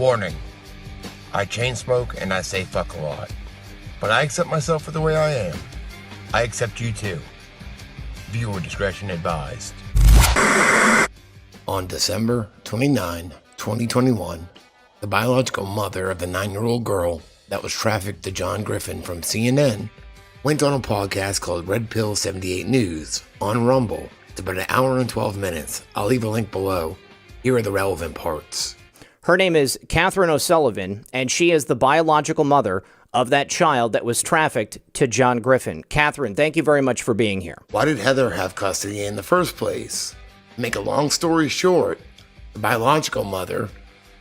Warning, I chain smoke and I say fuck a lot. But I accept myself for the way I am. I accept you too. Viewer discretion advised. On December 29, 2021, the biological mother of the 9-year-old girl that was trafficked to John Griffin from CNN went on a podcast called Red Pill 78 News on Rumble. It's about an hour and 12 minutes. I'll leave a link below. Here are the relevant parts. Her name is Catherine O'Sullivan, and she is the biological mother of that child that was trafficked to John Griffin. Catherine, thank you very much for being here. Why did Heather have custody in the first place? Make a long story short, the biological mother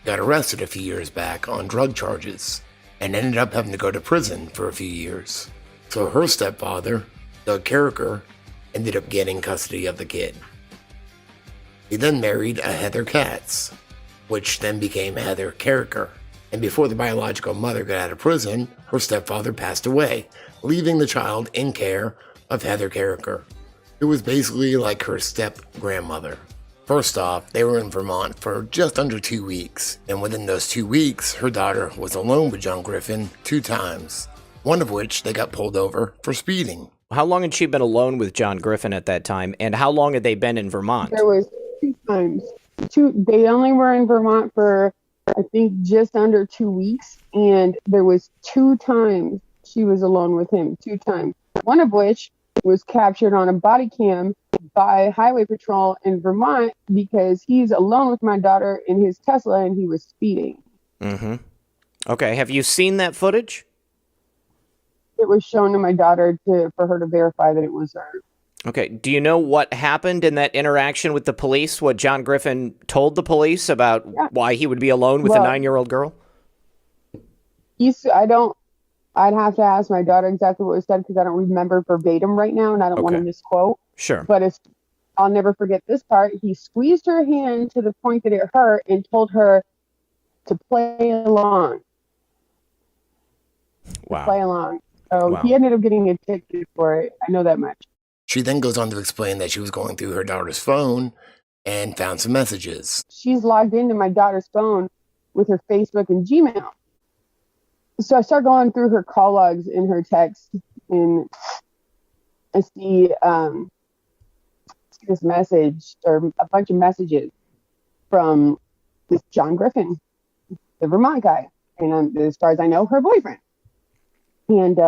got arrested a few years back on drug charges and ended up having to go to prison for a few years. So her stepfather, Doug Carricker, ended up getting custody of the kid. He then married a Heather Katz, which then became Heather Carricker. And before the biological mother got out of prison, her stepfather passed away, leaving the child in care of Heather Carricker, who was basically like her step-grandmother. First off, they were in Vermont for just under 2 weeks, and within those 2 weeks, her daughter was alone with John Griffin 2 times, one of which they got pulled over for speeding. How long had she been alone with John Griffin at that time, and how long had they been in Vermont? There was 2 times. They only were in Vermont for, I think, just under 2 weeks, and there was 2 times she was alone with him, 2 times. One of which was captured on a body cam by Highway Patrol in Vermont because he's alone with my daughter in his Tesla and he was speeding. Mm-hmm. Okay, have you seen that footage? It was shown to my daughter for her to verify that it was her. Okay, do you know what happened in that interaction with the police? What John Griffin told the police about why he would be alone with a 9-year-old girl? I'd have to ask my daughter exactly what was said because I don't remember verbatim right now and I don't want to misquote. Sure. But I'll never forget this part. He squeezed her hand to the point that it hurt and told her to play along. Wow. Play along. So he ended up getting a ticket for it. I know that much. She then goes on to explain that she was going through her daughter's phone and found some messages. She's logged into my daughter's phone with her Facebook and Gmail. So I start going through her call logs in her text, and I see this message or a bunch of messages from this John Griffin, the Vermont guy, and as far as I know, her boyfriend. And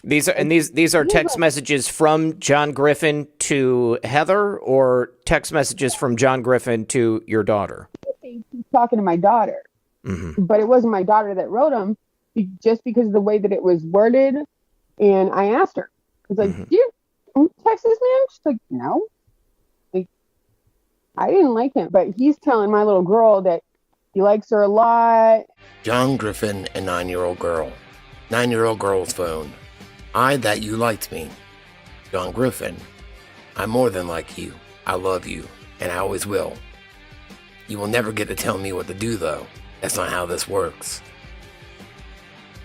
these are text messages from John Griffin to Heather, or text messages from John Griffin to your daughter? He's talking to my daughter, but it wasn't my daughter that wrote them. Just because of the way that it was worded. And I asked her, I was like, do you text this man? She's like, no. Like, I didn't like him, but he's telling my little girl that he likes her a lot. John Griffin and 9-year-old girl. 9-year-old girl's phone. I that you liked me. John Griffin. I'm more than like you. I love you, and I always will. You will never get to tell me what to do, though. That's not how this works.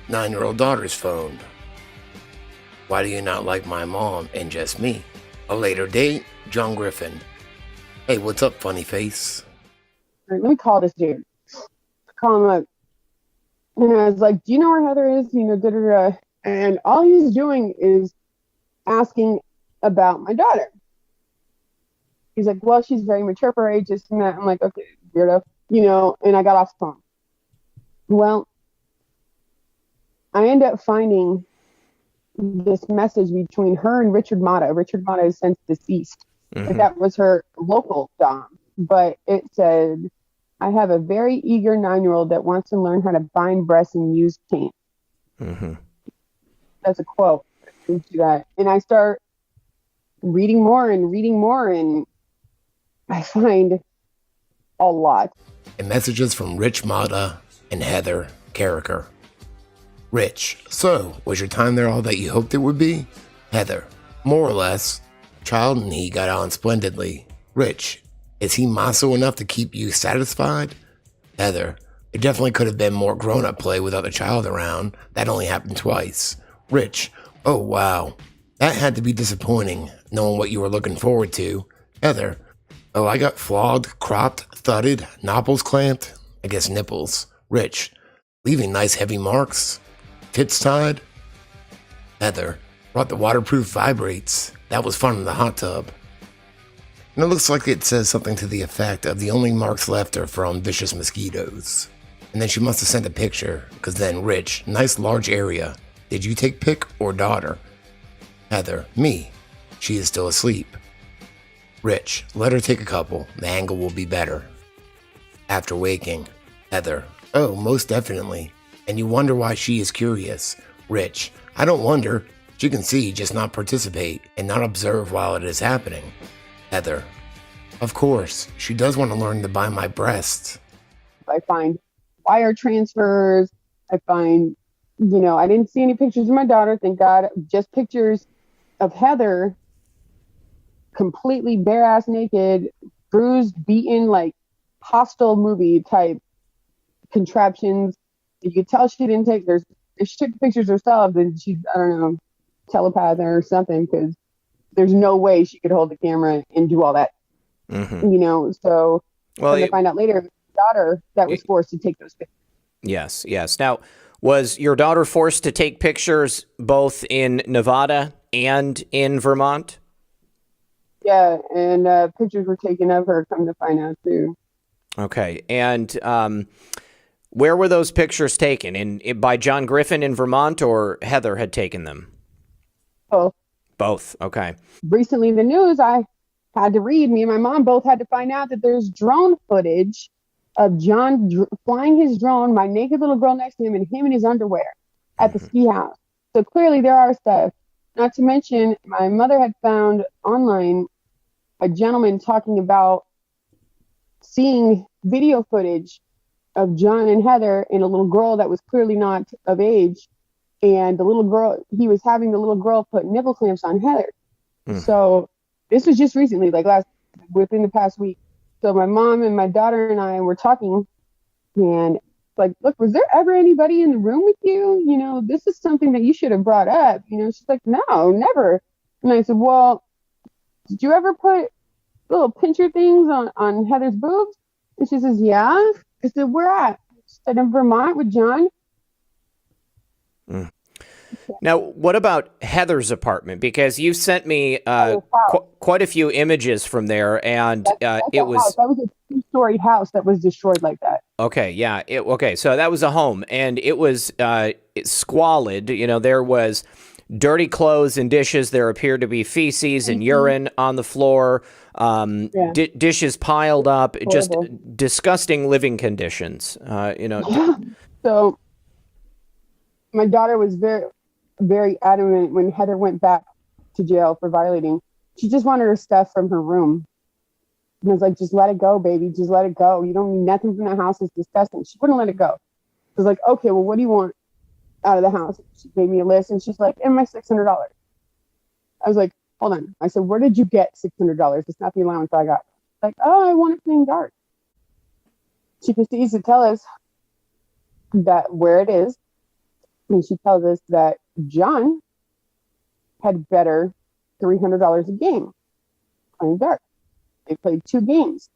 9-year-old daughter's phone. Why do you not like my mom and just me? A later date, John Griffin. Hey, what's up, funny face? All right, let me call this dude. Call him up. And I was like, do you know where Heather is? You know, da-da-da. And all he's doing is asking about my daughter. He's like, well, she's very mature for her age, this and that. I'm like, okay, weirdo. You know, and I got off the phone. Well, I end up finding this message between her and Richard Motta. Richard Motta is since deceased. That was her local dom. But it said, I have a very eager 9-year-old that wants to learn how to bind breasts and use paint. That's a quote. And I start reading more, and I find a lot. And messages from Rich Motta and Heather Carricker. Rich, so, was your time there all that you hoped it would be? Heather, more or less. Child and he got on splendidly. Rich, is he maso enough to keep you satisfied? Heather, it definitely could have been more grown-up play without the child around. That only happened twice. Rich, oh wow. That had to be disappointing, knowing what you were looking forward to. Heather, oh, I got flogged, cropped, thudded, nopples clamped. I guess nipples. Rich, leaving nice heavy marks. Tits tied. Heather, brought the waterproof vibrates. That was fun in the hot tub. And it looks like it says something to the effect of the only marks left are from vicious mosquitoes. And then she must have sent a picture, because then Rich, nice large area. Did you take pic or daughter? Heather, me. She is still asleep. Rich, let her take a couple. The angle will be better. After waking. Heather, oh, most definitely. And you wonder why she is curious. Rich, I don't wonder. She can see, just not participate, and not observe while it is happening. Heather, of course, she does want to learn to buy my breasts. I find wire transfers. I find, I didn't see any pictures of my daughter, thank God. Just pictures of Heather completely bare-ass naked, bruised, beaten, like hostile movie type contraptions. You could tell she didn't take, if she took the pictures herself, then she's, I don't know, telepath or something, because there's no way she could hold the camera and do all that. So to find out later, daughter that was forced to take those pictures. Yes. Now, was your daughter forced to take pictures both in Nevada and in Vermont? Yeah, and pictures were taken of her, come to find out, too. Okay, and where were those pictures taken? By John Griffin in Vermont, or Heather had taken them? Both. Okay. Recently in the news, I had to read, me and my mom both had to find out that there's drone footage of John flying his drone, my naked little girl next to him, and him in his underwear at the ski house. So clearly there are stuff. Not to mention, my mother had found online a gentleman talking about seeing video footage of John and Heather and a little girl that was clearly not of age. And the little girl, he was having the little girl put nipple clamps on Heather. So this was just recently, like within the past week. So my mom and my daughter and I were talking, and like, look, was there ever anybody in the room with you? This is something that you should have brought up. She's like, no, never. And I said, well, did you ever put little pincher things on Heather's boobs? And she says, yeah. I said, where at? She said, in Vermont with John. Now, what about Heather's apartment? Because you sent me quite a few images from there, and it was... House. That was a two-story house that was destroyed like that. Okay, yeah. So that was a home, and it was squalid. There was dirty clothes and dishes. There appeared to be feces and urine on the floor, dishes piled up, horrible. Just disgusting living conditions. So my daughter was very, very adamant when Heather went back to jail for violating. She just wanted her stuff from her room. And I was like, just let it go, baby. Just let it go. You don't need nothing from the house. It's disgusting. She wouldn't let it go. I was like, okay, well, what do you want out of the house? She gave me a list, and she's like, and my $600. I was like, hold on. I said, where did you get $600? It's not the allowance I got. Like, oh, I want it playing dark. She proceeds to tell us that where it is. And she tells us that John had better $300 a game playing dark. They played 2 games.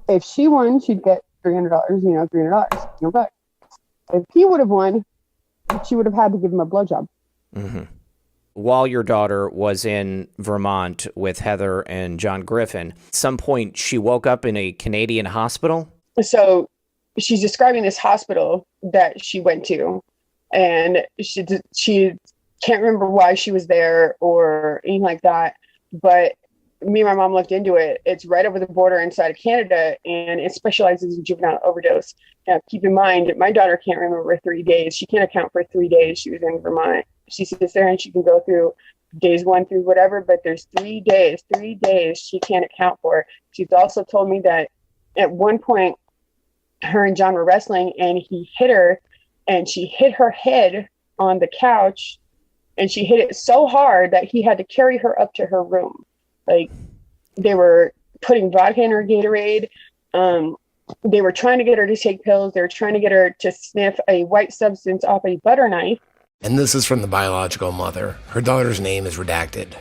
If she won, she'd get $300, $300. If he would have won, she would have had to give him a blowjob. Mm-hmm. While your daughter was in Vermont with Heather and John Griffin, at some point she woke up in a Canadian hospital? So she's describing this hospital that she went to, and she can't remember why she was there or anything like that, but me and my mom looked into it. It's right over the border inside of Canada, and it specializes in juvenile overdose. Now, keep in mind, my daughter can't remember 3 days. She can't account for 3 days she was in Vermont. She sits there and she can go through days 1 through whatever, but there's 3 days she can't account for. She's also told me that at one point, her and John were wrestling, and he hit her, and she hit her head on the couch, and she hit it so hard that he had to carry her up to her room. Like, they were putting vodka in her Gatorade. They were trying to get her to take pills. They were trying to get her to sniff a white substance off a butter knife. And this is from the biological mother. Her daughter's name is redacted.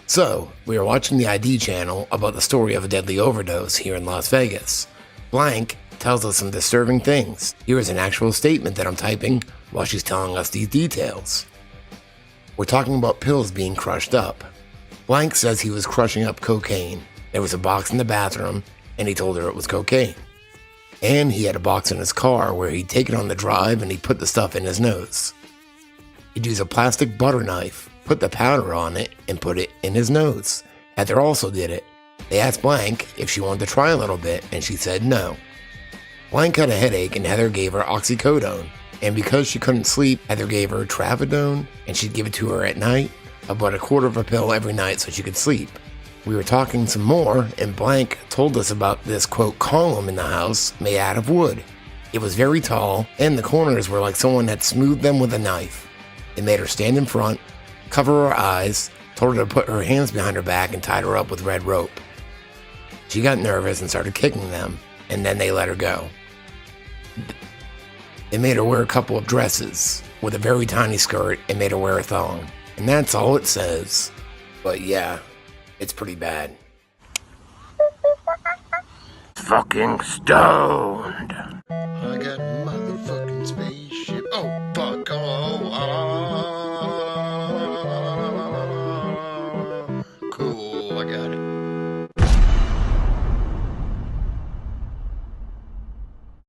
So, we are watching the ID channel about the story of a deadly overdose here in Las Vegas. Blank tells us some disturbing things. Here is an actual statement that I'm typing while she's telling us these details. We're talking about pills being crushed up. Blank says he was crushing up cocaine. There was a box in the bathroom, and he told her it was cocaine. And he had a box in his car where he'd take it on the drive and he'd put the stuff in his nose. He'd use a plastic butter knife, put the powder on it, and put it in his nose. Heather also did it. They asked Blank if she wanted to try a little bit, and she said no. Blank had a headache, and Heather gave her oxycodone. And because she couldn't sleep, Heather gave her trazodone, and she'd give it to her at night, about a quarter of a pill every night so she could sleep. We were talking some more, and Blank told us about this, quote, column in the house made out of wood. It was very tall, and the corners were like someone had smoothed them with a knife. It made her stand in front, cover her eyes, told her to put her hands behind her back, and tied her up with red rope. She got nervous and started kicking them, and then they let her go. They made her wear a couple of dresses with a very tiny skirt and made her wear a thong. And that's all it says. But yeah, it's pretty bad. Fucking stoned.